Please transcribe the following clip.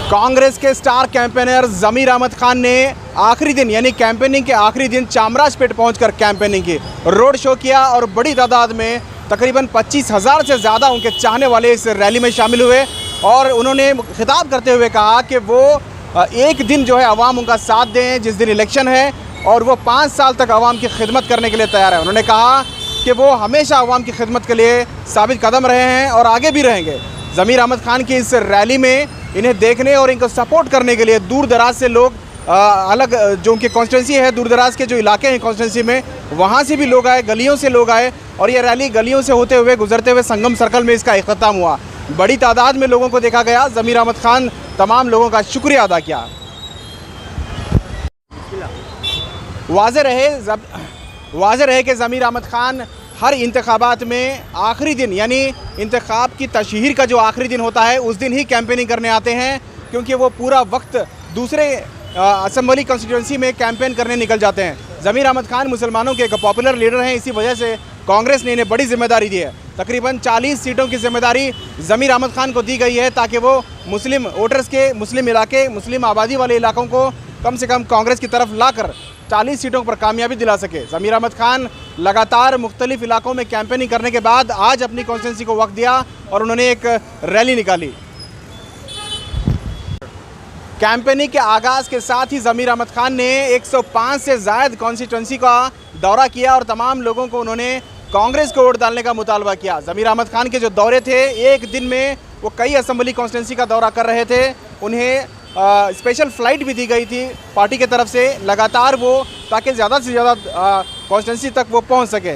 कांग्रेस के star campaigner ज़मीर अहमद खान ने आखिरी दिन यानी कैंपेनिंग के आखिरी दिन चामराजपेट पहुंचकर कैंपेनिंग की, रोड शो किया और बड़ी तादाद में तकरीबन 25,000 से ज़्यादा उनके चाहने वाले इस रैली में शामिल हुए। और उन्होंने खिताब करते हुए कहा कि वो एक दिन जो है अवाम उनका साथ दें जिस दिन इलेक्शन है, और वो 5 साल तक अवाम की खिदमत करने के लिए तैयार है। उन्होंने कहा कि वो हमेशा अवाम की खिदमत के लिए साबित कदम रहे हैं और आगे भी रहेंगे। ज़मीर अहमद खान की इस रैली में इन्हें देखने और इनको सपोर्ट करने के लिए दूर दराज से लोग अलग जो उनकी कॉन्स्टिट्यूंसी है, दूर दराज के जो इलाके हैं कॉन्स्टिट्यूंसी में, वहाँ से भी लोग आए, गलियों से लोग आए और ये रैली गलियों से होते हुए गुजरते हुए संगम सर्कल में इसका इख्तिताम हुआ। बड़ी तादाद में लोगों को देखा गया। ज़मीर अहमद खान तमाम लोगों का शुक्रिया अदा किया। वाज़ेह रहे कि ज़मीर अहमद खान हर इंतखाबात में आखिरी दिन यानी इंतखाब की तशहीर का जो आखिरी दिन होता है उस दिन ही कैंपेनिंग करने आते हैं, क्योंकि वो पूरा वक्त दूसरे असम्बली कॉन्स्टिट्यूंसी में कैंपेन करने निकल जाते हैं। ज़मीर अहमद खान मुसलमानों के एक पॉपुलर लीडर हैं, इसी वजह से कांग्रेस ने इन्हें बड़ी जिम्मेदारी दी है। तकरीबन 40 सीटों की जिम्मेदारी ज़मीर अहमद खान को दी गई है ताकि वो मुस्लिम वोटर्स के, मुस्लिम इलाके, मुस्लिम आबादी वाले इलाकों को कम से कम कांग्रेस की तरफ लाकर 40 सीटों पर कामयाबी दिला सके। ज़मीर अहमद खान लगातार मुख्तलिफ इलाकों में कैंपेनिंग करने के बाद आज अपनी कॉन्स्टिट्यूंसी को वक्त दिया और उन्होंने एक रैली निकाली। कैंपेनिंग के आगाज़ के साथ ही ज़मीर अहमद खान ने 105 से ज़ायद कॉन्स्टिट्यूंसी का दौरा किया और तमाम लोगों को उन्होंने कांग्रेस को वोट डालने का मुतालबा किया। ज़मीर अहमद खान के जो दौरे थे, एक दिन में वो कई असम्बली कॉन्स्टिट्यूंसी का दौरा कर रहे थे। उन्हें स्पेशल फ़्लाइट भी दी गई थी पार्टी की तरफ से लगातार वो, ताकि ज़्यादा से ज़्यादा कॉन्स्टिट्यूंसी तक वो पहुंच सके।